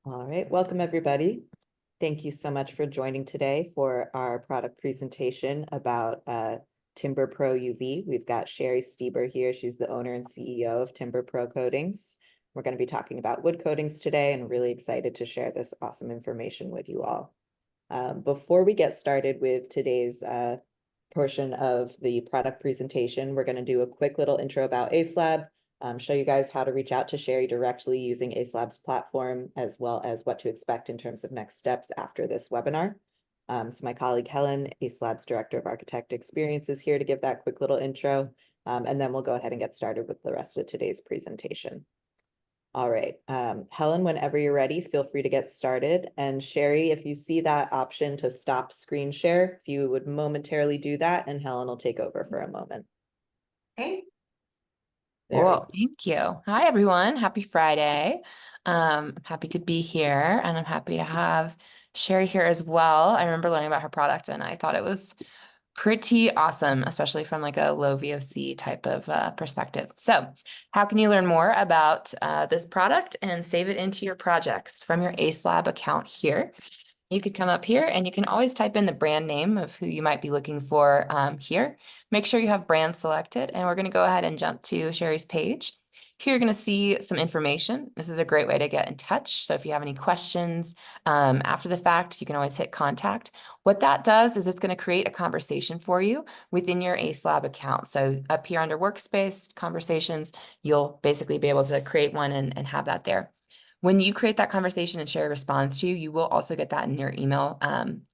All right, welcome everybody. Thank you so much for joining today for our product presentation about timberpro UV. We've got Shari Steber here. She's the owner and CEO of timberpro Coatings. We're going to be talking about wood coatings today and really excited to share this awesome information with you all. Before we get started with today's portion of the product presentation, we're going to do a quick little intro about Acelab. Show you guys how to reach out to Shari directly using Acelab's platform, as well as what to expect in terms of next steps after this webinar. So my colleague Helen, Acelab's Director of Architect Experience, is here to give that quick little intro, and then we'll go ahead and get started with the rest of today's presentation. All right, Helen, whenever you're ready, feel free to get started. And Shari, if you see that option to stop screen share, if you would momentarily do that, and Helen will take over for a moment. Okay. Well, thank you. Hi, everyone. Happy Friday. I'm happy to be here, and I'm happy to have Shari here as well. I remember learning about her product, and I thought it was pretty awesome, especially from like a low VOC type of perspective. So how can you learn more about this product and save it into your projects from your Acelab account here? You could come up here and you can always type in the brand name of who you might be looking for here. Make sure you have brand selected, and we're going to go ahead and jump to Shari's page. Here you're going to see some information. This is a great way to get in touch. So if you have any questions after the fact, you can always hit contact. What that does is it's going to create a conversation for you within your Acelab account. So up here under workspace conversations, you'll basically be able to create one and have that there. When you create that conversation and Shari responds to you, you will also get that in your email.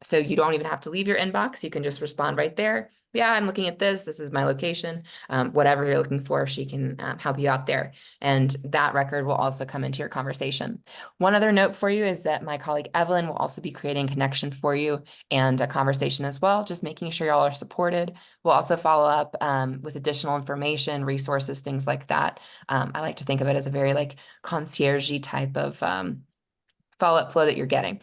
So you don't even have to leave your inbox. You can just respond right there. Yeah, I'm looking at this. This is my location. Whatever you're looking for, she can help you out there. And that record will also come into your conversation. One other note for you is that my colleague Evelyn will also be creating connection for you and a conversation as well, just making sure y'all are supported. We'll also follow up with additional information, resources, things like that. I like to think of it as a very like concierge-y type of follow-up flow that you're getting.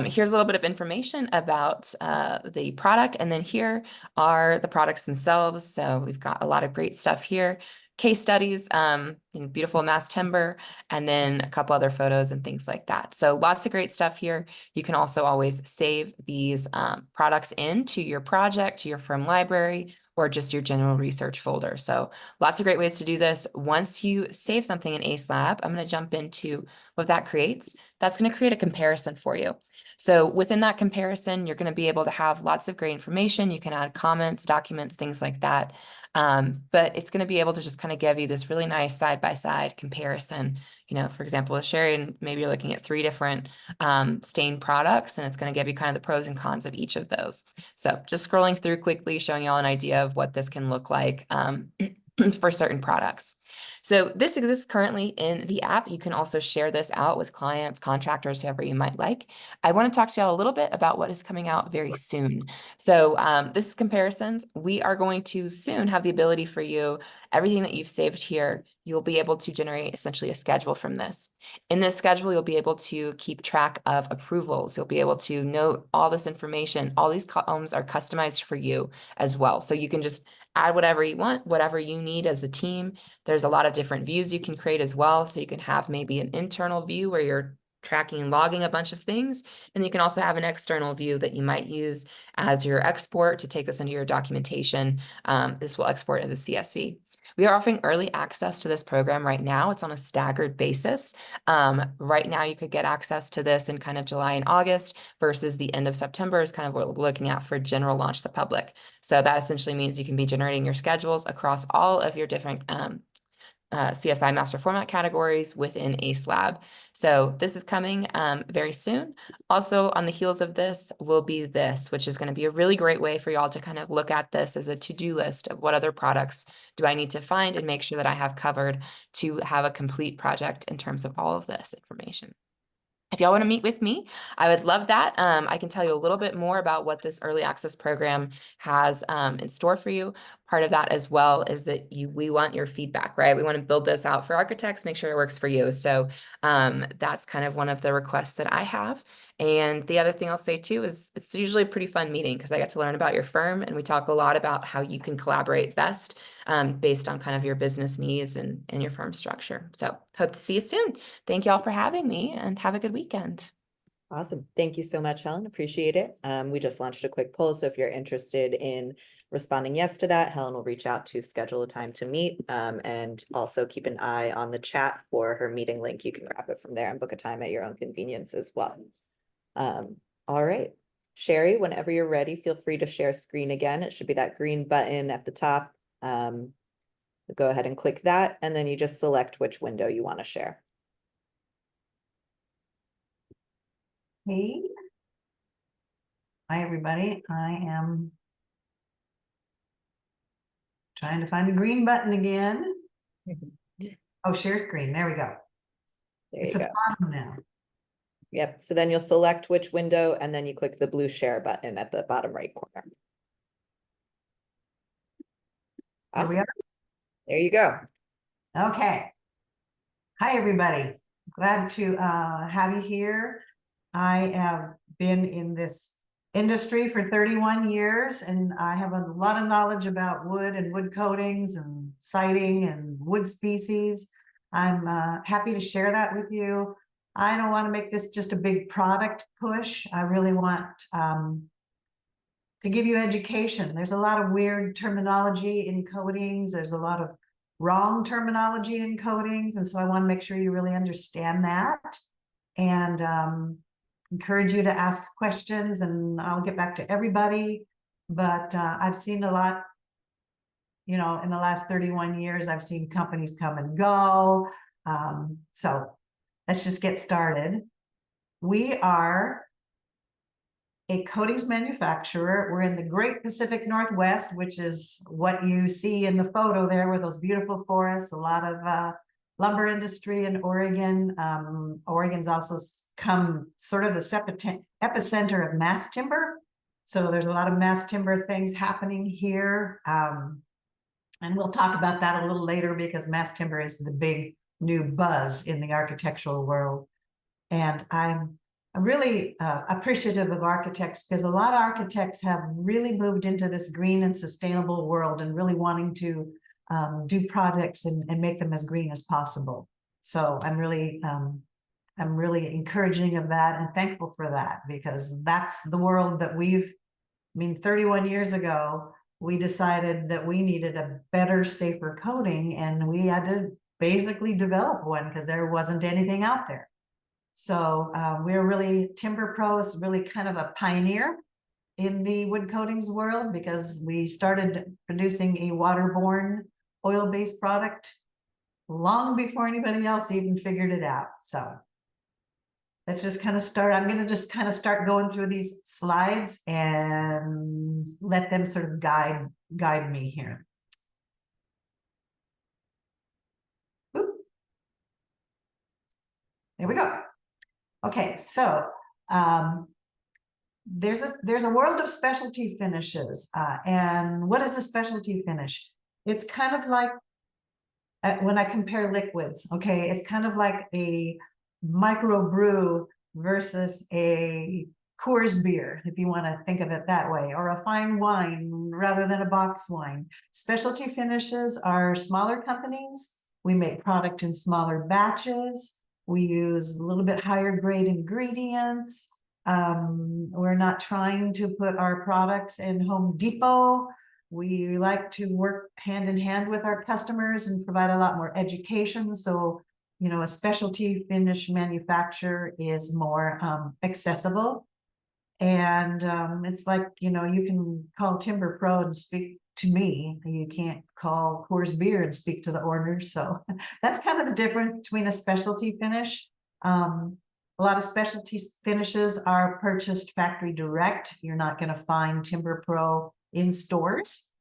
Here's a little bit of information about the product, and then here are the products themselves. So we've got a lot of great stuff here. Case studies, in beautiful mass timber, and then a couple other photos and things like that. So lots of great stuff here. You can also always save these products into your project, to your firm library, or just your general research folder. So lots of great ways to do this. Once you save something in Acelab, I'm going to jump into what that creates. That's going to create a comparison for you. So within that comparison, you're going to be able to have lots of great information. You can add comments, documents, things like that. But it's going to be able to just kind of give you this really nice side-by-side comparison. You know, for example, with Shari, and maybe you're looking at 3 different stain products, and it's going to give you kind of the pros and cons of each of those. So just scrolling through quickly, showing you all an idea of what this can look like for certain products. So this exists currently in the app. You can also share this out with clients, contractors, whoever you might like. I want to talk to y'all a little bit about what is coming out very soon. So this is comparisons. We are going to soon have the ability for you, everything that you've saved here, you'll be able to generate essentially a schedule from this. In this schedule, you'll be able to keep track of approvals. You'll be able to note all this information. All these columns are customized for you as well. So you can just add whatever you want, whatever you need as a team. There's a lot of different views you can create as well. So you can have maybe an internal view where you're tracking and logging a bunch of things. And you can also have an external view that you might use as your export to take this into your documentation. This will export as a CSV. We are offering early access to this program right now. It's on a staggered basis. Right now, you could get access to this in kind of July and August versus the end of September is kind of what we're looking at for general launch to the public. So that essentially means you can be generating your schedules across all of your different CSI master format categories within Acelab. So this is coming very soon. Also on the heels of this will be this, which is going to be a really great way for y'all to kind of look at this as a to-do list of what other products do I need to find and make sure that I have covered to have a complete project in terms of all of this information. If y'all want to meet with me, I would love that. I can tell you a little bit more about what this early access program has in store for you. part of that as well is that we want your feedback, right? We want to build this out for architects, make sure it works for you. So that's kind of one of the requests that I have. And the other thing I'll say too is it's usually a pretty fun meeting because I get to learn about your firm, and we talk a lot about how you can collaborate best based on kind of your business needs and your firm structure. So hope to see you soon. Thank you all for having me, and have a good weekend. Awesome. Thank you so much, Helen. Appreciate it. We just launched a quick poll, so if you're interested in responding yes to that, Helen will reach out to schedule a time to meet, and also keep an eye on the chat for her meeting link. You can grab it from there and book a time at your own convenience as well. All right. Shari, whenever you're ready, feel free to share screen again. It should be that green button at the top. Go ahead and click that, and then you just select which window you want to share. Hey. Hi, everybody. I am trying to find a green button again. Oh, share screen. There we go. There It's you a go. bottom now. Yep. So then you'll select which window, and then you click the blue share button at the bottom right corner. There we Awesome. are. There you go. Okay. Hi, everybody. Glad to have you here. I have been in this industry for 31 years, and I have a lot of knowledge about wood and wood coatings and siding and wood species. I'm happy to share that with you. I don't want to make this just a big product push. I really want to give you education. There's a lot of weird terminology in coatings. There's a lot of wrong terminology in coatings. And so I want to make sure you really understand that, and encourage you to ask questions, and I'll get back to everybody. But I've seen a lot, you know, in the last 31 years, I've seen companies come and go. So let's just get started. We are a coatings manufacturer. We're in the Great Pacific Northwest, which is what you see in the photo there with those beautiful forests, a lot of lumber industry in Oregon. Oregon's also come sort of the epicenter of mass timber. So there's a lot of mass timber things happening here. And we'll talk about that a little later, because mass timber is the big new buzz in the architectural world. And I'm really appreciative of architects, because a lot of architects have really moved into this green and sustainable world, and really wanting to do projects and make them as green as possible. So I'm really encouraging of that and thankful for that, because that's the world that I mean, 31 years ago, we decided that we needed a better, safer coating, and we had to basically develop one because there wasn't anything out there. So timberpro is really kind of a pioneer in the wood coatings world, because we started producing a waterborne oil-based product long before anybody else even figured it out. So let's just kind of start. I'm going to just kind of start going through these slides and let them sort of guide me here. Oop. There we go. Okay, so there's a world of specialty finishes, and what is a specialty finish? It's kind of like when I compare liquids. Okay, it's kind of like a microbrew versus a Coors beer, if you want to think of it that way, or a fine wine rather than a box wine. Specialty finishes are smaller companies. We make product in smaller batches. We use a little bit higher grade ingredients. We're not trying to put our products in Home Depot. We like to work hand in hand with our customers and provide a lot more education. So, you know, a specialty finish manufacturer is more accessible. And it's like, you know, you can call TimberPro and speak to me. You can't call Coors Beer and speak to the owners. So that's kind of the difference between a specialty finish. A lot of specialty finishes are purchased factory direct. You're not going to find TimberPro in stores.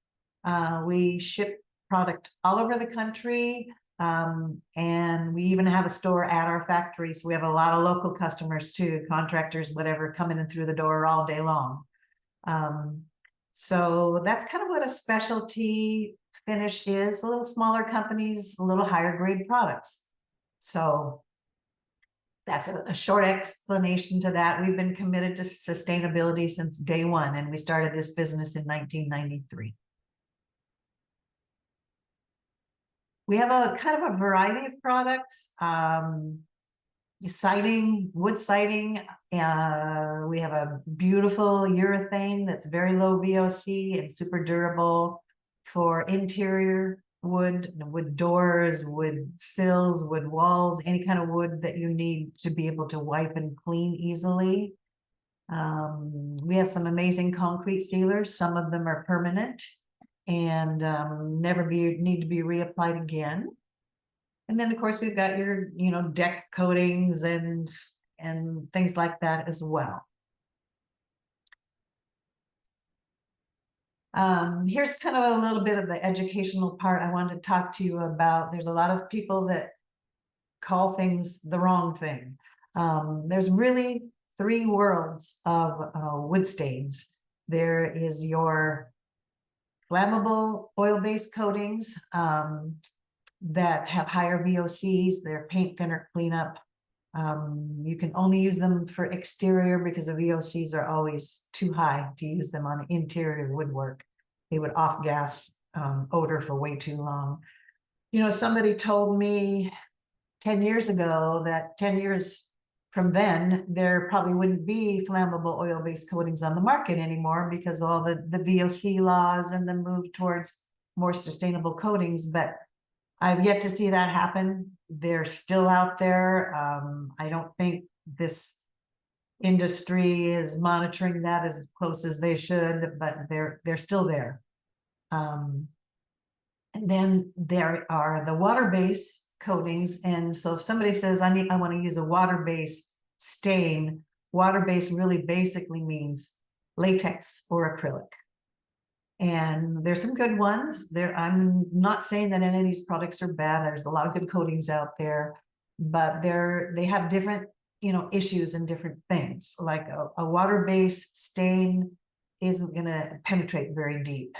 We ship product all over the country, and we even have a store at our factory. So we have a lot of local customers too, contractors, whatever, coming in through the door all day long. So that's kind of what a specialty finish is, a little smaller companies, a little higher grade products. So that's a short explanation to that. We've been committed to sustainability since day one, and we started this business in 1993. We have a kind of a variety of products, siding, wood siding. We have a beautiful urethane that's very low VOC and super durable for interior wood, wood doors, wood sills, wood walls, any kind of wood that you need to be able to wipe and clean easily. We have some amazing concrete sealers. Some of them are permanent and never need to be reapplied again. And then of course we've got your, deck coatings and things like that as well. Here's kind of a little bit of the educational part I wanted to talk to you about. There's a lot of people that call things the wrong thing. There's really three worlds of wood stains. There is your flammable oil-based coatings that have higher VOCs. They're paint thinner cleanup. You can only use them for exterior because the VOCs are always too high to use them on interior woodwork. They would off-gas odor for way too long. Somebody told me 10 years ago that 10 years from then, there probably wouldn't be flammable oil-based coatings on the market anymore because all the VOC laws and the move towards more sustainable coatings. But I've yet to see that happen. They're still out there. I don't think this industry is monitoring that as close as they should, but they're still there. And then there are the water-based coatings. And so if somebody says, I want to use a water-based stain, water-based really basically means latex or acrylic. And there's some good ones there. I'm not saying that any of these products are bad. There's a lot of good coatings out there, but they have different, issues and different things. Like a water-based stain isn't going to penetrate very deep.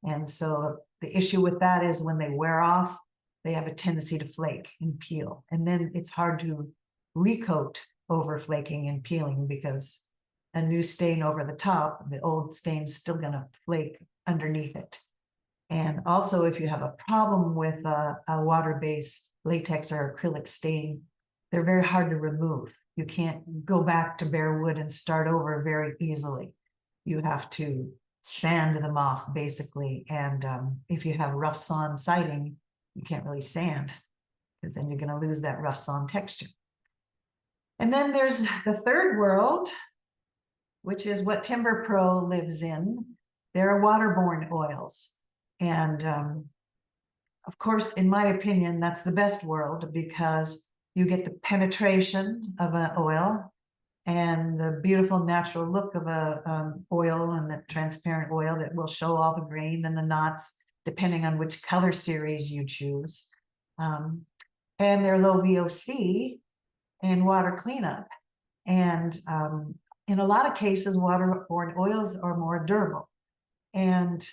And so the issue with that is when they wear off, they have a tendency to flake and peel. And then it's hard to recoat over flaking and peeling because a new stain over the top, the old stain's still going to flake underneath it. And also if you have a problem with a water-based latex or acrylic stain, they're very hard to remove. You can't go back to bare wood and start over very easily. You have to sand them off basically. And if you have rough sawn siding, you can't really sand because then you're going to lose that rough sawn texture. And then there's the third world, which is what timberpro lives in. There are waterborne oils. And of course, in my opinion, that's the best world because you get the penetration of an oil and the beautiful natural look of a oil and the transparent oil that will show all the grain and the knots depending on which color series you choose. And they're low VOC and water cleanup. And in a lot of cases, waterborne oils are more durable. And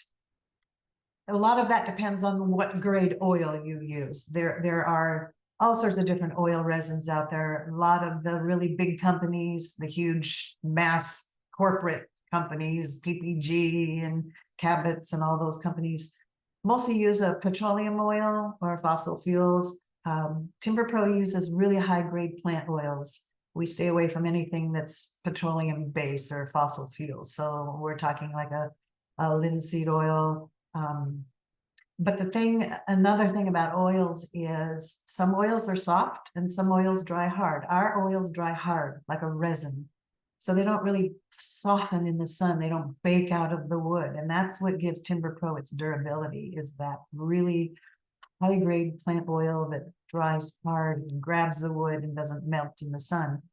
a lot of that depends on what grade oil you use. There are all sorts of different oil resins out there. A lot of the really big companies, the huge mass corporate companies, PPG and Cabot's and all those companies, mostly use a petroleum oil or fossil fuels. timberpro uses really high grade plant oils. We stay away from anything that's petroleum based or fossil fuels. So we're talking like a linseed oil. But another thing about oils is some oils are soft and some oils dry hard. Our oils dry hard like a resin. So they don't really soften in the sun. They don't bake out of the wood. And that's what gives timberpro its durability, is that really high grade plant oil that dries hard and grabs the wood and doesn't melt in the sun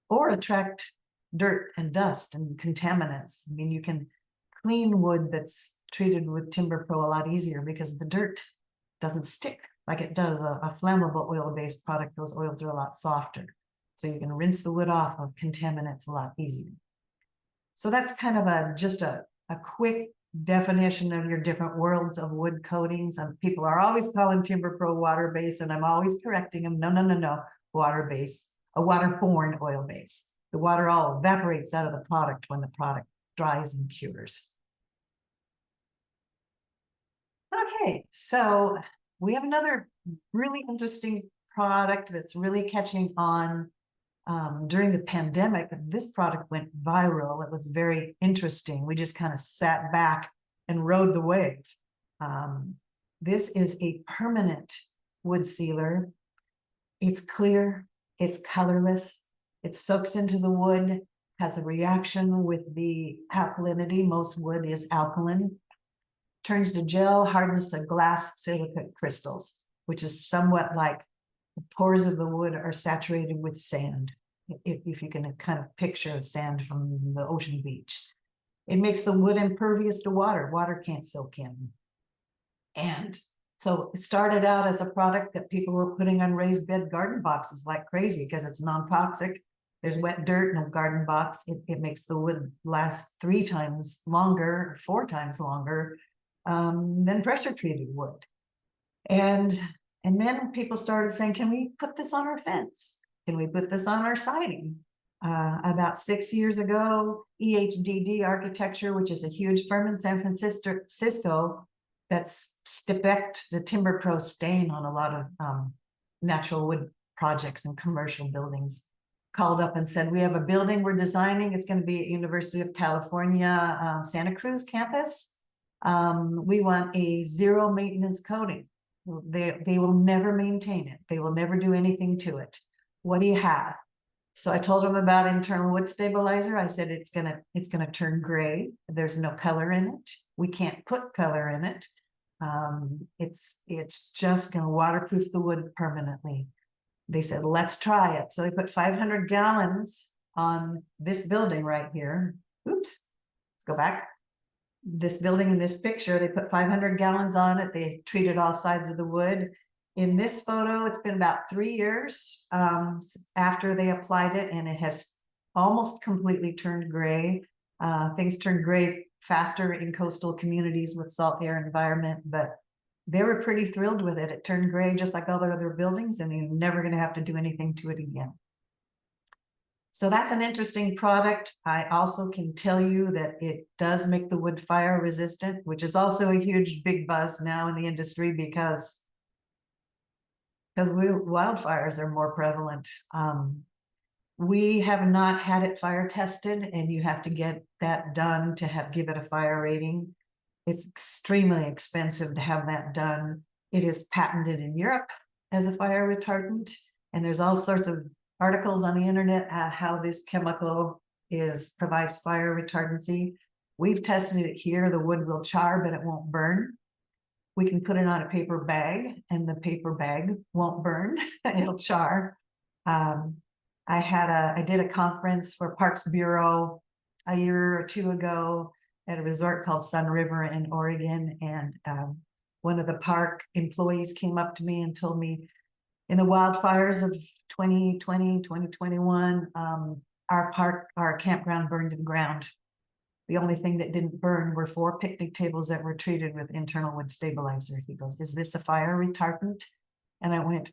or attract dirt and dust and contaminants. I mean, you can clean wood that's treated with timberpro a lot easier because the dirt doesn't stick like it does a flammable oil-based product. Those oils are a lot softer. So you can rinse the wood off of contaminants a lot easier. So that's kind of just a quick definition of your different worlds of wood coatings. And people are always calling timberpro water base, and I'm always correcting them. No, water base, a waterborne oil base. The water all evaporates out of the product when the product dries and cures. Okay, so we have another really interesting product that's really catching on during the pandemic. This product went viral. It was very interesting. We just kind of sat back and rode the wave. This is a permanent wood sealer. It's clear, it's colorless, it soaks into the wood, has a reaction with the alkalinity. Most wood is alkaline. Turns to gel, hardens to glass silicate crystals, which is somewhat like the pores of the wood are saturated with sand. If you can kind of picture sand from the ocean beach. It makes the wood impervious to water. Water can't soak in. And so it started out as a product that people were putting on raised bed garden boxes like crazy because it's non-toxic. There's wet dirt in a garden box. It makes the wood last 3 times longer, 4 times longer than pressure treated wood. And then people started saying, can we put this on our fence? Can we put this on our siding? About 6 years ago, EHDD Architecture, which is a huge firm in San Francisco that's specced the timberpro stain on a lot of natural wood projects and commercial buildings, called up and said, we have a building we're designing. It's going to be at University of California, Santa Cruz campus. We want a zero maintenance coating. They will never maintain it. They will never do anything to it. What do you have? So I told them about internal wood stabilizer. I said, it's gonna turn gray. There's no color in it. We can't put color in it. It's just gonna waterproof the wood permanently. They said, let's try it. So they put 500 gallons on this building right here. Oops, let's go back. This building in this picture, they put 500 gallons on it. They treated all sides of the wood. In this photo, it's been about 3 years after they applied it, and it has almost completely turned gray. Things turn gray faster in coastal communities with salt air environment, but they were pretty thrilled with it. It turned gray just like all their other buildings, and you're never going to have to do anything to it again. So that's an interesting product. I also can tell you that it does make the wood fire resistant, which is also a huge big buzz now in the industry because wildfires are more prevalent. We have not had it fire tested, and you have to get that done to give it a fire rating. It's extremely expensive to have that done. It is patented in Europe as a fire retardant, and there's all sorts of articles on the internet how this chemical provides fire retardancy. We've tested it here. The wood will char, but it won't burn. We can put it on a paper bag, and the paper bag won't burn. It'll char. I did a conference for Parks Bureau a year or 2 ago at a resort called Sun River in Oregon, and one of the park employees came up to me and told me, in the wildfires of 2020, 2021, our campground burned to the ground. The only thing that didn't burn were 4 picnic tables that were treated with internal wood stabilizer. He goes, is this a fire retardant? And I went,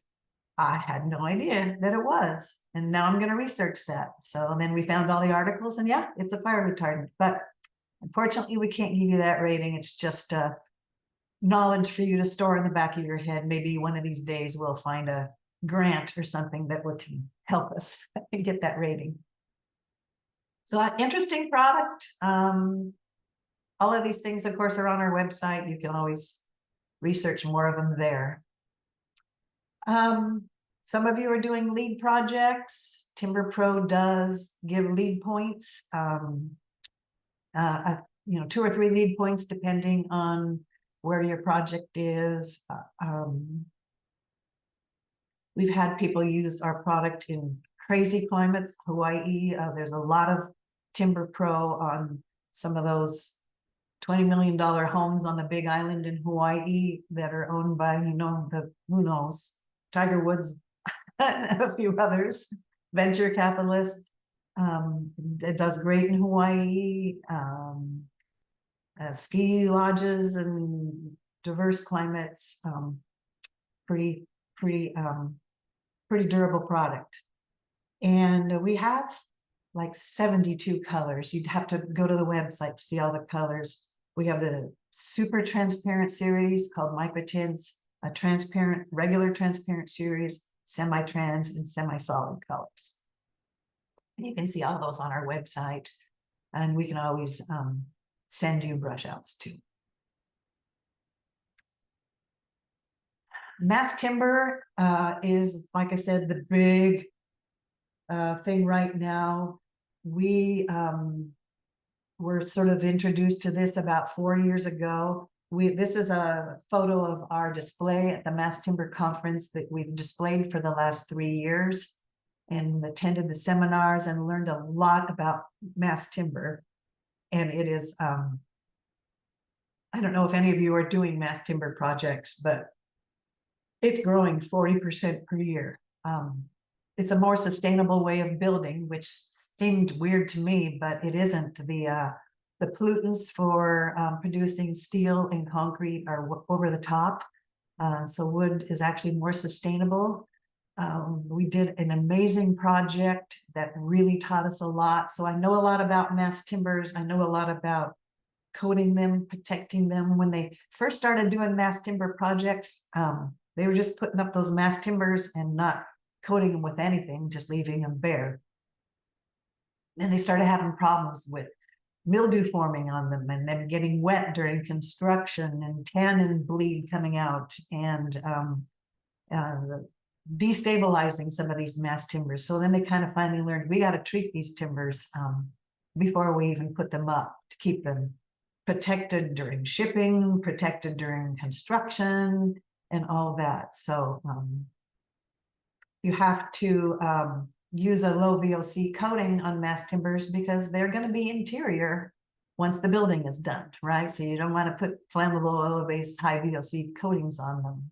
I had no idea that it was. And now I'm going to research that. So then we found all the articles, and yeah, it's a fire retardant. But unfortunately, we can't give you that rating. It's just knowledge for you to store in the back of your head. Maybe one of these days we'll find a grant or something that can help us get that rating. So interesting product. All of these things, of course, are on our website. You can always research more of them there. Some of you are doing lead projects. timberpro does give lead points. 2 or 3 lead points depending on where your project is. We've had people use our product in crazy climates, Hawaii. There's a lot of timberpro on some of those $20 million homes on the Big Island in Hawaii that are owned by, who knows, Tiger Woods, a few others, venture capitalists. It does great in Hawaii. ski lodges and diverse climates. Pretty durable product. And we have like 72 colors. You'd have to go to the website to see all the colors. We have the super transparent series called microtints, a transparent, regular transparent series, semi-trans, and semi-solid colors. And you can see all those on our website, and we can always send you brush outs too. Mass timber is, like I said, the big thing right now. We were sort of introduced to this about 4 years ago. This is a photo of our display at the Mass Timber Conference that we've displayed for the last 3 years, and attended the seminars and learned a lot about mass timber. And it is, I don't know if any of you are doing mass timber projects, but it's growing 40% per year. It's a more sustainable way of building, which seemed weird to me, but it isn't. The pollutants for producing steel and concrete are over the top. So wood is actually more sustainable. We did an amazing project that really taught us a lot. So I know a lot about mass timbers. I know a lot about coating them, protecting them. When they first started doing mass timber projects, they were just putting up those mass timbers and not coating them with anything, just leaving them bare. Then they started having problems with mildew forming on them, and them getting wet during construction, and tannin bleed coming out, and destabilizing some of these mass timbers. So then they kind of finally learned, we got to treat these timbers before we even put them up, to keep them protected during shipping, protected during construction, and all that. So you have to use a low VOC coating on mass timbers because they're going to be interior once the building is done, right? So you don't want to put flammable oil-based high VOC coatings on them.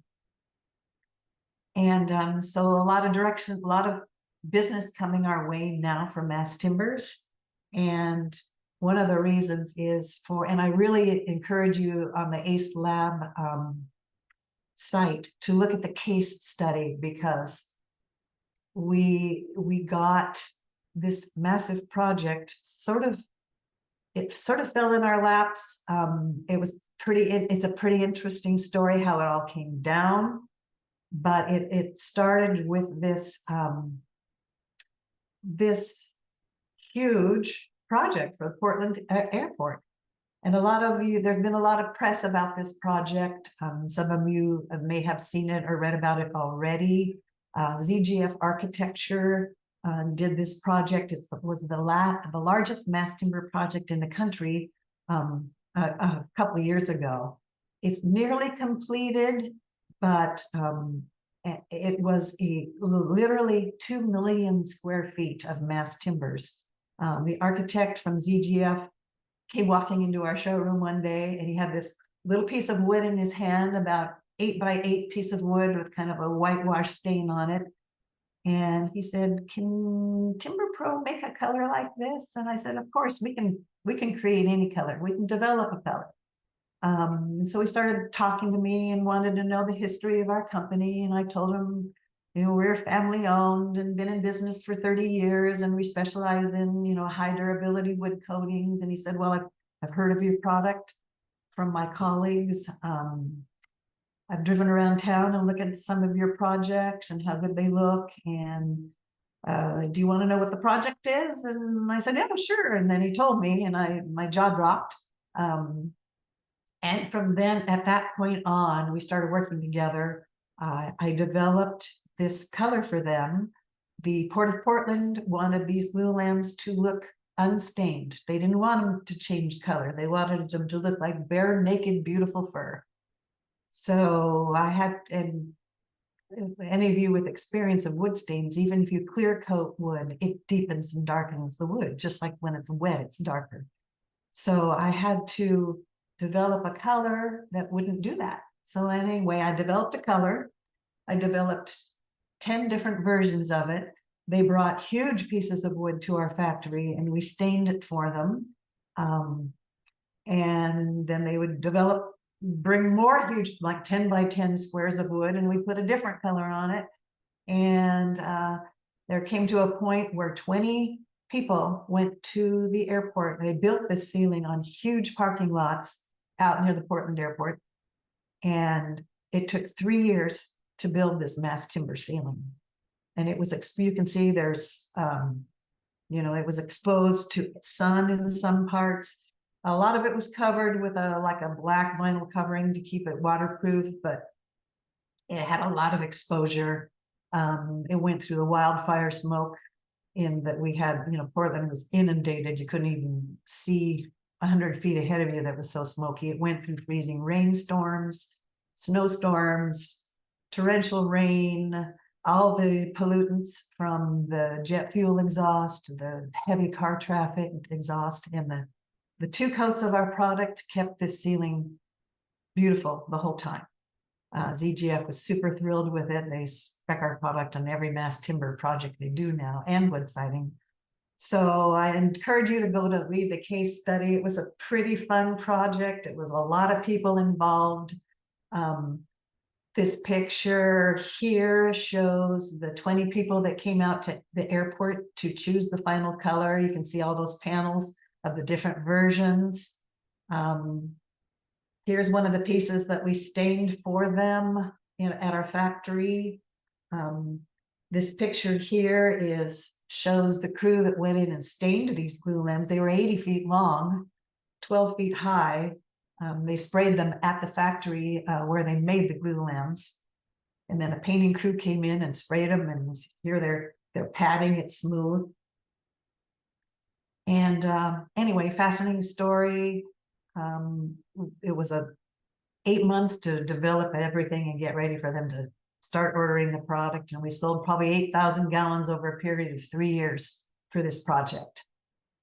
And so a lot of business coming our way now for mass timbers. And one of the reasons is and I really encourage you on the Acelab site to look at the case study, because we got this massive project it sort of fell in our laps. It's a pretty interesting story how it all came down, but it started with this this huge project for Portland Airport. And there's been a lot of press about this project. Some of you may have seen it or read about it already. ZGF Architecture did this project. It was the largest mass timber project in the country a couple of years ago. It's nearly completed, but it was literally 2 million square feet of mass timbers. The architect from ZGF came walking into our showroom one day, and he had this little piece of wood in his hand, about 8 by 8 piece of wood with kind of a whitewash stain on it. And he said, "Can timberpro make a color like this?" And I said, "Of course, we can create any color. We can develop a color." So he started talking to me and wanted to know the history of our company. And I told him, we're family owned and been in business for 30 years, and we specialize in, high durability wood coatings. And he said, "Well, I've heard of your product from my colleagues. I've driven around town and looked at some of your projects and how good they look. And do you want to know what the project is?" And I said, "Yeah, sure." And then he told me, and my jaw dropped. And from then, at that point on, we started working together. I developed this color for them. The Port of Portland wanted these glulam's to look unstained. They didn't want them to change color. They wanted them to look like bare, naked, beautiful fur. So and any of you with experience of wood stains, even if you clear coat wood, it deepens and darkens the wood, just like when it's wet, it's darker. So I had to develop a color that wouldn't do that. So anyway, I developed a color. I developed 10 different versions of it. They brought huge pieces of wood to our factory, and we stained it for them. And then they would bring more huge, like 10 by 10 squares of wood, and we put a different color on it. And there came to a point where 20 people went to the airport. They built this ceiling on huge parking lots out near the Portland airport. And it took 3 years to build this mass timber ceiling. And it was, you can see there's, it was exposed to sun in some parts. A lot of it was covered with like a black vinyl covering to keep it waterproof, but it had a lot of exposure. It went through the wildfire smoke that we had, Portland was inundated. You couldn't even see 100 feet ahead of you. That was so smoky. It went through freezing rainstorms, snowstorms, torrential rain, all the pollutants from the jet fuel exhaust, the heavy car traffic exhaust, and the 2 coats of our product kept this ceiling beautiful the whole time. ZGF was super thrilled with it. They spec our product on every mass timber project they do now, and wood siding. So I encourage you to go to read the case study. It was a pretty fun project. It was a lot of people involved. This picture here shows the 20 people that came out to the airport to choose the final color. You can see all those panels of the different versions. Here's one of the pieces that we stained for them at our factory. This picture here shows the crew that went in and stained these glue limbs. They were 80 feet long, 12 feet high. They sprayed them at the factory where they made the glue limbs. And then a painting crew came in and sprayed them, and here they're patting it smooth. And anyway, fascinating story. It was 8 months to develop everything and get ready for them to start ordering the product. And we sold probably 8,000 gallons over a period of 3 years for this project.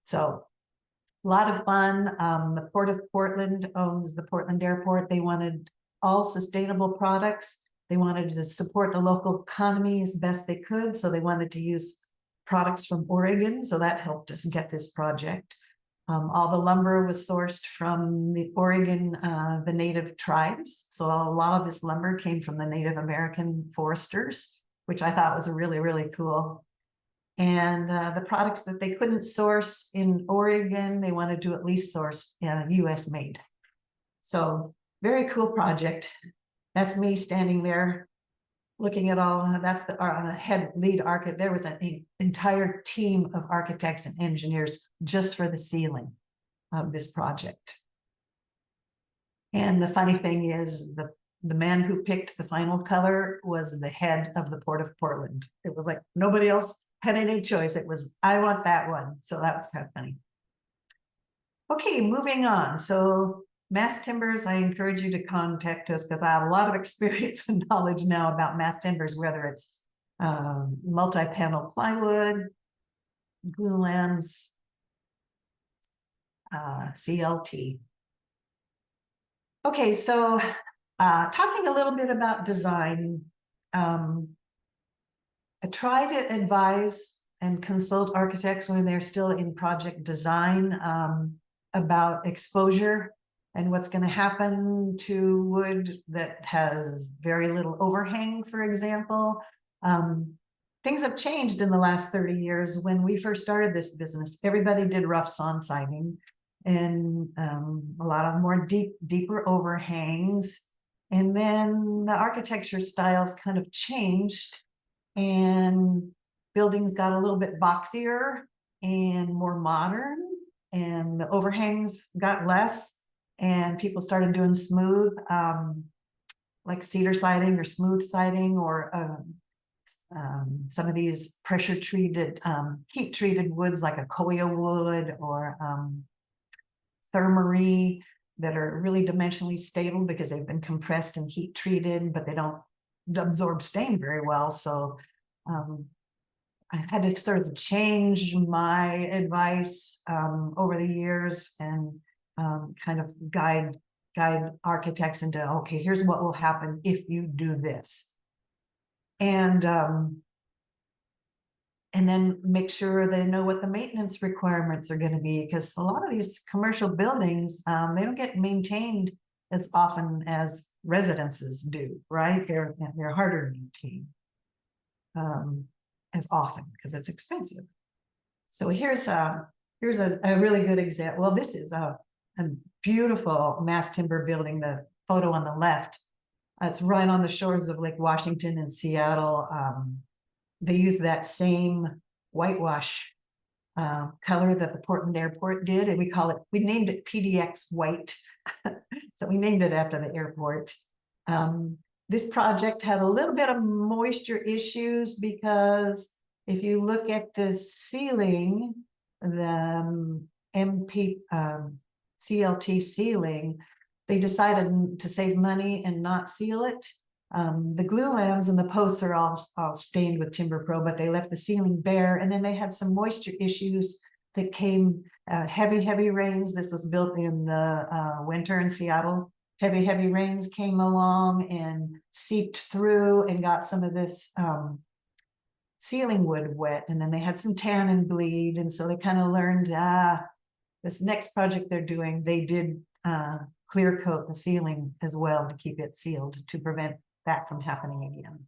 So a lot of fun. The Port of Portland owns the Portland Airport. They wanted all sustainable products. They wanted to support the local economy as best they could. So they wanted to use products from Oregon. So that helped us get this project. All the lumber was sourced from the Oregon, the native tribes. So a lot of this lumber came from the Native American foresters, which I thought was really, really cool. And the products that they couldn't source in Oregon, they wanted to at least source US made. So very cool project. That's me standing there looking at all. That's the head lead architect. There was an entire team of architects and engineers just for the ceiling of this project. And the funny thing is, the man who picked the final color was the head of the Port of Portland. It was like nobody else had any choice. It was, I want that one. So that was kind of funny. Okay, moving on. So mass timbers, I encourage you to contact us because I have a lot of experience and knowledge now about mass timbers, whether it's multi-panel plywood, glue lamps, CLT. Okay, so talking a little bit about design, I try to advise and consult architects when they're still in project design about exposure and what's going to happen to wood that has very little overhang, for example. Things have changed in the last 30 years. When we first started this business, everybody did rough sawn siding and a lot of more deeper overhangs. And then the architecture styles kind of changed and buildings got a little bit boxier and more modern, and the overhangs got less, and people started doing smooth, like cedar siding or smooth siding, or some of these pressure treated, heat treated woods like Acacia wood or thermarie that are really dimensionally stable because they've been compressed and heat treated, but they don't absorb stain very well. So I had to sort of change my advice over the years and kind of guide architects into, okay, here's what will happen if you do this. And and then make sure they know what the maintenance requirements are going to be, because a lot of these commercial buildings, they don't get maintained as often as residences do, right? They're harder to maintain as often because it's expensive. So here's a really good example. Well, this is a beautiful mass timber building. The photo on the left, it's right on the shores of Lake Washington in Seattle. They use that same whitewash color that the Portland Airport did, and we named it PDX White. So we named it after the airport. This project had a little bit of moisture issues because if you look at the ceiling, the CLT ceiling, they decided to save money and not seal it. The glue lambs and the posts are all stained with timberpro, but they left the ceiling bare. And then they had some moisture issues that came, heavy rains. This was built in the winter in Seattle. Heavy rains came along and seeped through and got some of this ceiling wood wet. And then they had some tan and bleed. And so they kind of learned, this next project they're doing, they did clear coat the ceiling as well to keep it sealed to prevent that from happening again.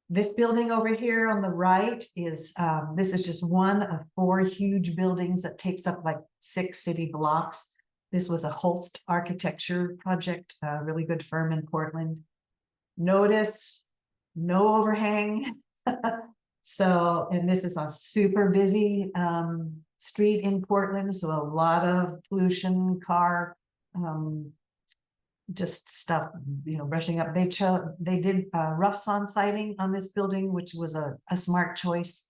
This building over here on the right is, this is just one of 4 huge buildings that takes up like 6 city blocks. This was a Holst architecture project, a really good firm in Portland. Notice no overhang. So, and this is a super busy street in Portland. So a lot of pollution, car, just stuff, brushing up. They did rough sawn siding on this building, which was a smart choice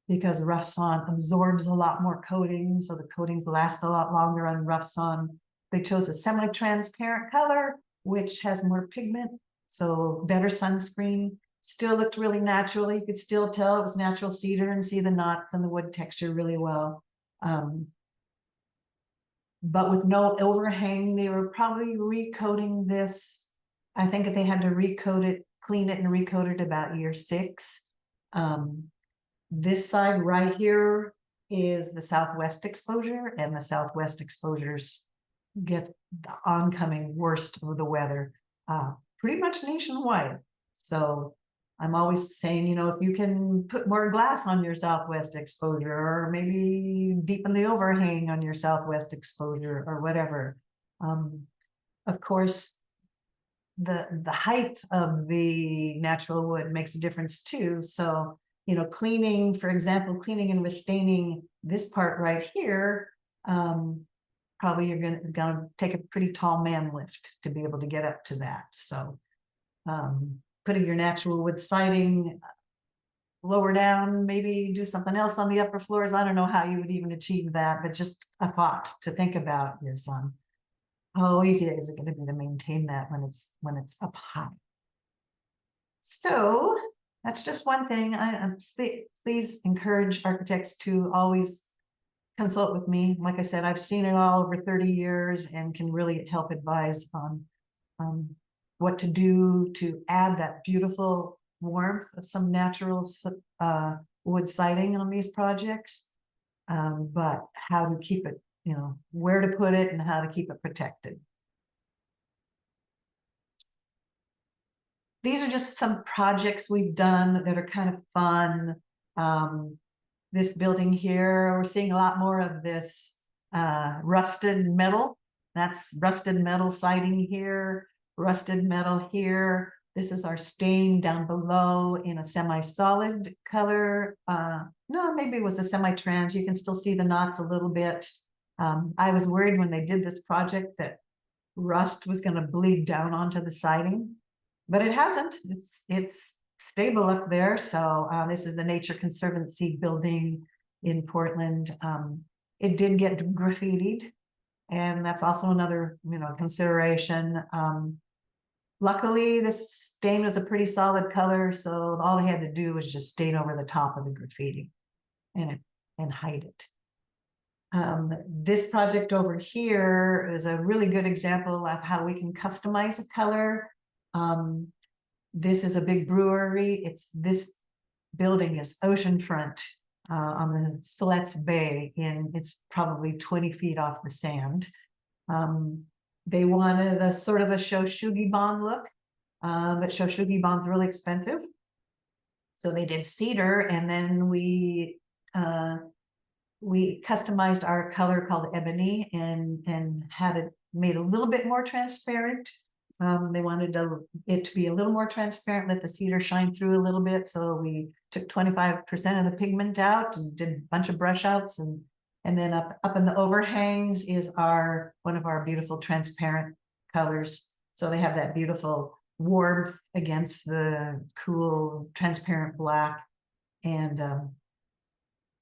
because rough sawn absorbs a lot more coating, so the coatings last a lot longer on rough sawn. They chose a semi-transparent color, which has more pigment, so better sunscreen. Still looked really natural. You could still tell it was natural cedar and see the knots and the wood texture really well. But with no overhang, they were probably recoating this. I think they had to recoat it, clean it and recoat it about year 6. This side right here is the southwest exposure, and the southwest exposures get the oncoming worst of the weather pretty much nationwide. So I'm always saying, if you can put more glass on your southwest exposure, or maybe deepen the overhang on your southwest exposure, or whatever. Of course, the height of the natural wood makes a difference too. So, cleaning, for example, cleaning and restaining this part right here, probably it's gonna take a pretty tall man lift to be able to get up to that. So, putting your natural wood siding lower down, maybe do something else on the upper floors. I don't know how you would even achieve that, but just a thought to think about is how easy is it going to be to maintain that when it's up high. So that's just one thing. Please encourage architects to always consult with me. Like I said, I've seen it all over 30 years and can really help advise on what to do to add that beautiful warmth of some natural wood siding on these projects, but how to keep it, where to put it and how to keep it protected. These are just some projects we've done that are kind of fun. This building here, we're seeing a lot more of this rusted metal. That's rusted metal siding here. Rusted metal here. This is our stain down below in a semi-solid color. No, maybe it was a semi-trans. You can still see the knots a little bit. I was worried when they did this project that rust was going to bleed down onto the siding, but it hasn't. It's stable up there. So this is the Nature Conservancy building in Portland. It did get graffitied, and that's also another consideration. Luckily, this stain was a pretty solid color, so all they had to do was just stain over the top of the graffiti and hide it. This project over here is a really good example of how we can customize a color. This is a big brewery. It's this building is oceanfront on the Siletz Bay, and it's probably 20 feet off the sand. They wanted a sort of a Shoshugibon look, but Shoshugibon's really expensive. So they did cedar, and then we customized our color called ebony and had it made a little bit more transparent. They wanted it to be a little more transparent, let the cedar shine through a little bit. So we took 25% of the pigment out and did a bunch of brush outs, and then up in the overhangs is one of our beautiful transparent colors. So they have that beautiful warmth against the cool transparent black. And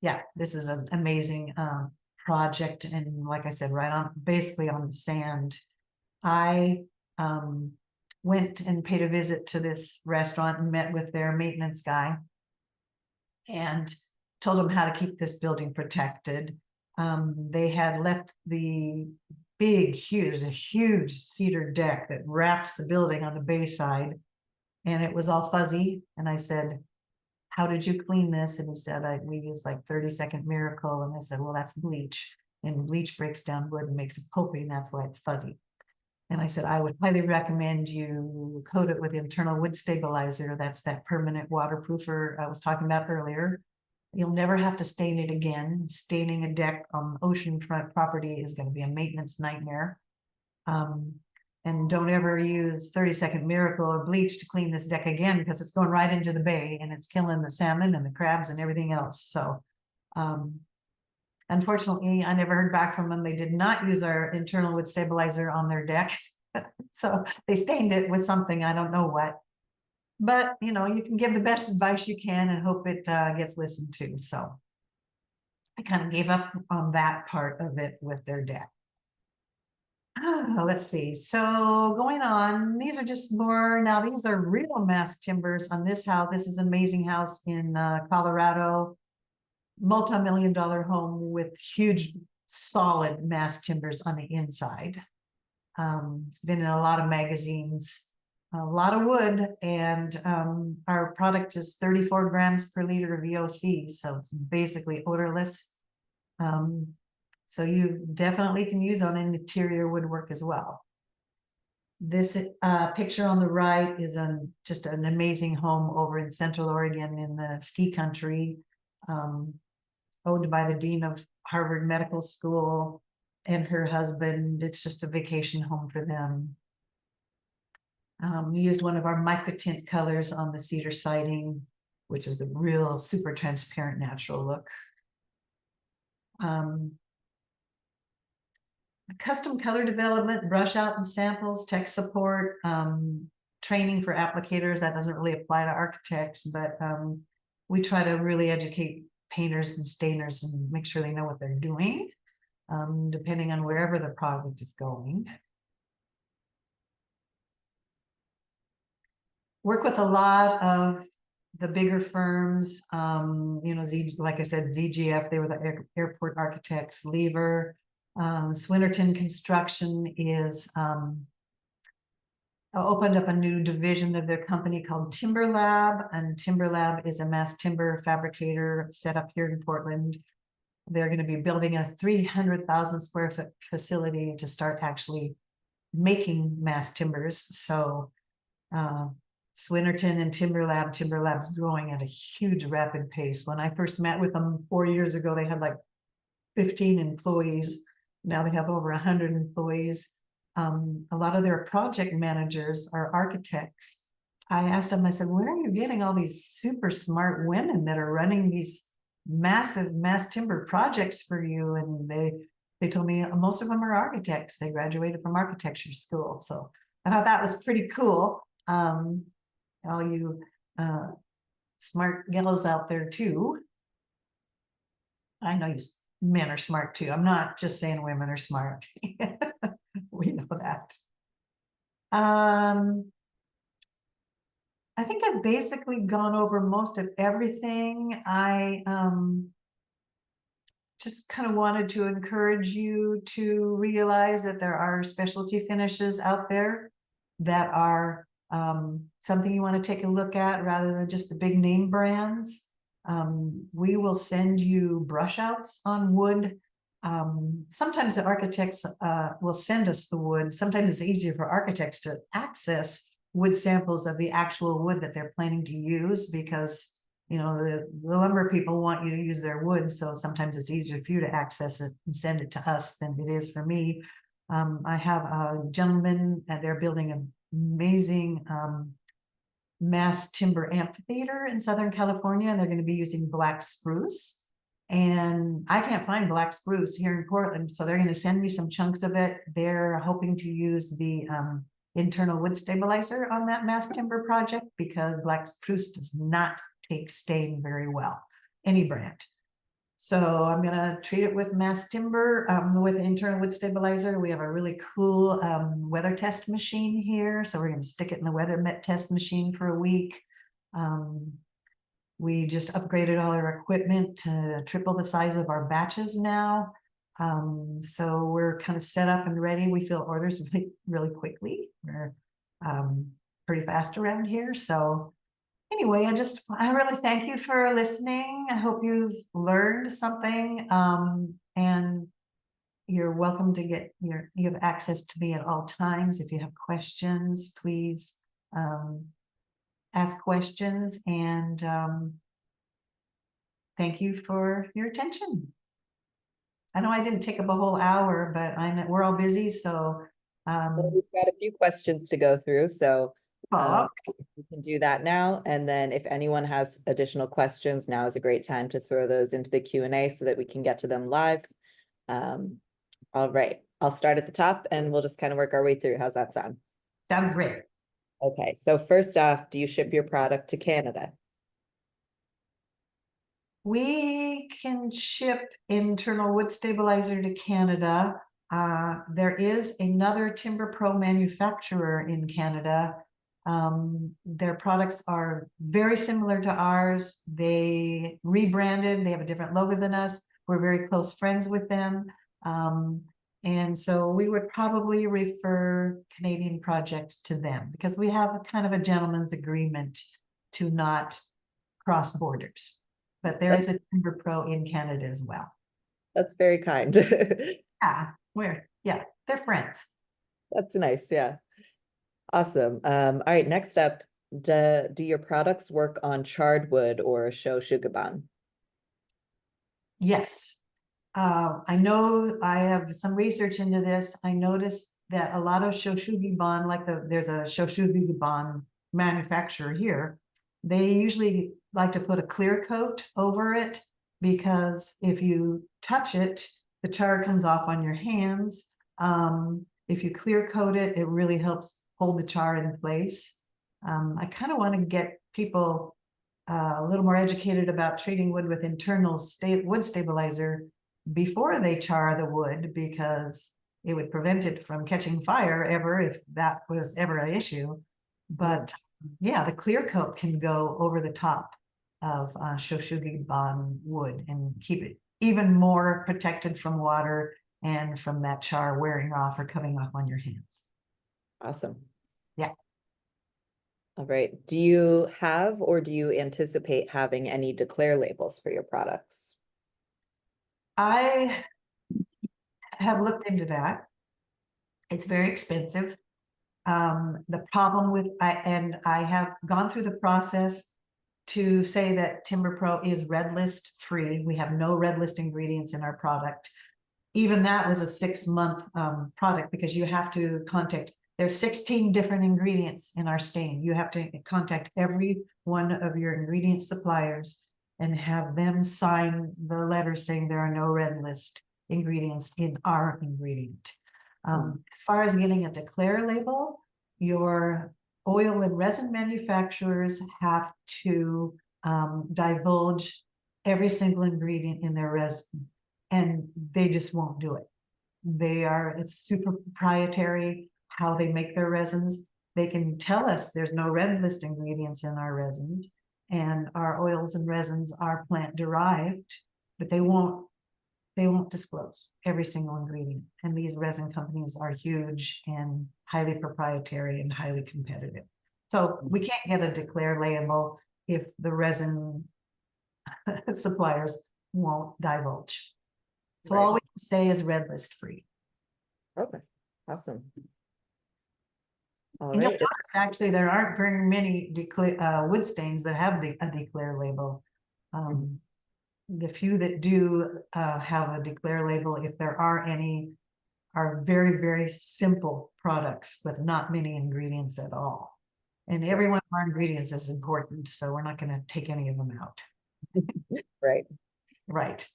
yeah, this is an amazing project. And like I said, basically on the sand. I went and paid a visit to this restaurant and met with their maintenance guy and told him how to keep this building protected. They had left the huge cedar deck that wraps the building on the bay side, and it was all fuzzy. And I said, how did you clean this? And he said, we used like 30-second miracle. And I said, well, that's bleach, and bleach breaks down wood and makes it pulpy, and that's why it's fuzzy. And I said, I would highly recommend you coat it with internal wood stabilizer. That's that permanent waterproofer I was talking about earlier. You'll never have to stain it again. Staining a deck on oceanfront property is going to be a maintenance nightmare. And don't ever use 30-second miracle or bleach to clean this deck again, because it's going right into the bay and it's killing the salmon and the crabs and everything else. So unfortunately, I never heard back from them. They did not use our internal wood stabilizer on their deck. So they stained it with something, I don't know what. But, you know, you can give the best advice you can and hope it gets listened to. So I kind of gave up on that part of it with their deck. Let's see. So going on, these are just more, now these are real mass timbers on this house. This is an amazing house in Colorado, multi-million-dollar home with huge solid mass timbers on the inside. It's been in a lot of magazines, a lot of wood, and our product is 34 grams per liter of VOC, so it's basically odorless. So you definitely can use on interior woodwork as well. This picture on the right is just an amazing home over in Central Oregon in the ski country, owned by the dean of Harvard Medical School and her husband. It's just a vacation home for them. We used one of our microtint colors on the cedar siding, which is the real super transparent natural look. Custom color development, brush out and samples, tech support, training for applicators. That doesn't really apply to architects, but we try to really educate painters and stainers and make sure they know what they're doing, depending on wherever the project is going. Work with a lot of the bigger firms, you know, like I said, ZGF, they were the airport architects. Lever, Swinnerton Construction is opened up a new division of their company called TimberLab, and TimberLab is a mass timber fabricator set up here in Portland. They're going to be building a 300,000 square foot facility to start actually making mass timbers. So Swinnerton and TimberLab's growing at a huge rapid pace. When I first met with them 4 years ago, they had like 15 employees. Now they have over 100 employees. A lot of their project managers are architects. I asked them, I said, where are you getting all these super smart women that are running these massive mass timber projects for you? And they told me most of them are architects. They graduated from architecture school. So I thought that was pretty cool. All you smart gals out there too. I know you men are smart too. I'm not just saying women are smart. We know that. I think I've basically gone over most of everything. I just kind of wanted to encourage you to realize that there are specialty finishes out there that are something you want to take a look at rather than just the big name brands, we will send you brush outs on wood. Sometimes the architects will send us the wood. Sometimes it's easier for architects to access wood samples of the actual wood that they're planning to use, because you know the lumber people want you to use their wood, so sometimes it's easier for you to access it and send it to us than it is for me. I have a gentleman and they're building an amazing mass timber amphitheater in Southern California, and they're going to be using black spruce. And I can't find black spruce here in Portland, so they're going to send me some chunks of it. They're hoping to use the internal wood stabilizer on that mass timber project, because black spruce does not take stain very well, any brand. So I'm going to treat it with mass timber with internal wood stabilizer. We have a really cool weather test machine here. So we're going to stick it in the weather test machine for a week. We just upgraded all our equipment to triple the size of our batches now. So we're kind of set up and ready. We fill orders really, really quickly. We're pretty fast around here. So anyway, I really thank you for listening. I hope you've learned something. And you're welcome to you have access to me at all times. If you have questions, please ask questions, and thank you for your attention. I know I didn't take up a whole hour, but I know we're all busy, so well, we've got a few questions to go through, so follow. we can do that now. And then if anyone has additional questions, now is a great time to throw those into the Q&A so that we can get to them live. All right, I'll start at the top and we'll just kind of work our way through. How's that sound? Sounds great. Okay, so first off, do you ship your product to Canada? We can ship internal wood stabilizer to Canada. There is another timberpro manufacturer in Canada. Their products are very similar to ours. They rebranded. They have a different logo than us. We're very close friends with them. And so we would probably refer Canadian projects to them, because we have a kind of a gentleman's agreement to not cross borders. But there is a timberpro in Canada as well. That's very kind. Yeah, they're friends. That's nice, yeah. Awesome. All right, next up, do your products work on charred wood or shoshugaban? Yes. I know I have some research into this. I noticed that a lot of shoshugiban, like there's a shoshugiban manufacturer here, they usually like to put a clear coat over it, because if you touch it, the char comes off on your hands. If you clear coat it, it really helps hold the char in place. I kind of want to get people a little more educated about treating wood with internal wood stabilizer before they char the wood, because it would prevent it from catching fire ever, if that was ever an issue. But yeah, the clear coat can go over the top of shoshugiban wood and keep it even more protected from water and from that char wearing off or coming off on your hands. Awesome. Yeah. All right. Do you have or do you anticipate having any declare labels for your products? I have looked into that. It's very expensive. The problem with I have gone through the process to say that timberpro is red list free. We have no red list ingredients in our product. Even that was a 6-month product, because you have to contact, there's 16 different ingredients in our stain. You have to contact every one of your ingredient suppliers and have them sign the letter saying there are no red list ingredients in our ingredient. As far as getting a declare label, your oil and resin manufacturers have to divulge every single ingredient in their resin, and they just won't do it. It's super proprietary how they make their resins. They can tell us there's no red list ingredients in our resins, and our oils and resins are plant derived, but they won't disclose every single ingredient. And these resin companies are huge and highly proprietary and highly competitive. So we can't get a declare label if the resin suppliers won't divulge. So all we can say is red list free. Okay, awesome. All And you'll right. notice actually there aren't very many wood stains that have a declare label. The few that do have a declare label, if there are any, are very, very simple products with not many ingredients at all. And every one of our ingredients is important, so we're not going to take any of them out. Right. Right.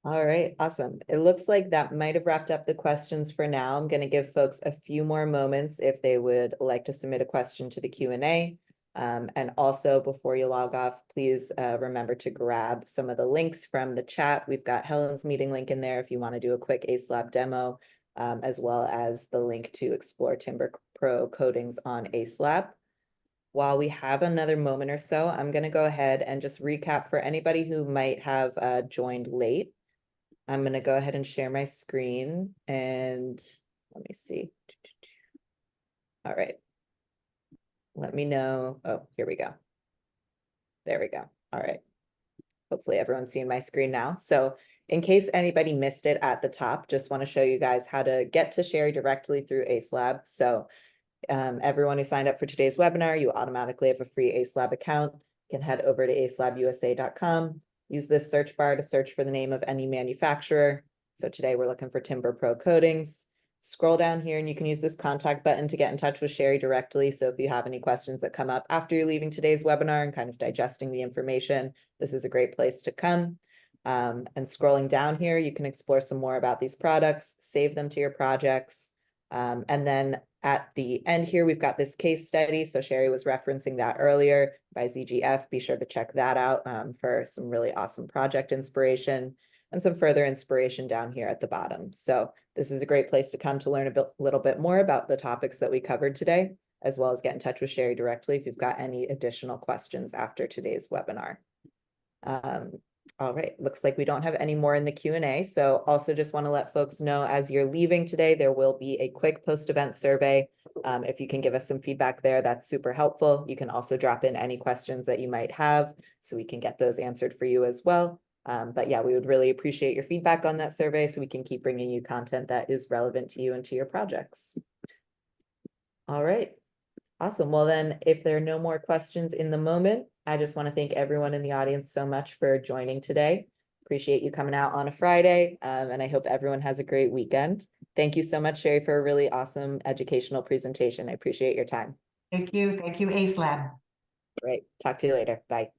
All right, awesome. It looks like that might have wrapped up the questions for now. I'm going to give folks a few more moments if they would like to submit a question to the Q&A. And also, before you log off, please remember to grab some of the links from the chat. We've got Helen's meeting link in there if you want to do a quick Acelab demo, as well as the link to explore timberpro coatings on Acelab. While we have another moment or so, I'm going to go ahead and just recap for anybody who might have joined late. I'm going to go ahead and share my screen and let me see. All right. Let me know. Oh, here we go. There we go. All right. Hopefully everyone's seeing my screen now. So in case anybody missed it at the top, just want to show you guys how to get to Shari directly through Acelab. So everyone who signed up for today's webinar, you automatically have a free Acelab account. You can head over to acelabusa.com. Use this search bar to search for the name of any manufacturer. So today we're looking for timberpro coatings. Scroll down here and you can use this contact button to get in touch with Shari directly. So if you have any questions that come up after you're leaving today's webinar and kind of digesting the information, this is a great place to come. And scrolling down here, you can explore some more about these products, save them to your projects. And then at the end here, we've got this case study. So Shari was referencing that earlier by ZGF. Be sure to check that out for some really awesome project inspiration and some further inspiration down here at the bottom. So this is a great place to come to learn a little bit more about the topics that we covered today, as well as get in touch with Shari directly if you've got any additional questions after today's webinar. All right, looks like we don't have any more in the Q&A. So also just want to let folks know as you're leaving today, there will be a quick post-event survey. If you can give us some feedback there, that's super helpful. You can also drop in any questions that you might have so we can get those answered for you as well. But yeah, we would really appreciate your feedback on that survey so we can keep bringing you content that is relevant to you and to your projects. All right. Awesome. Well, then, if there are no more questions in the moment, I just want to thank everyone in the audience so much for joining today. Appreciate you coming out on a Friday, and I hope everyone has a great weekend. Thank you so much, Shari, for a really awesome educational presentation. I appreciate your time. Thank you. Thank you, Acelab. Great. Talk to you later. Bye.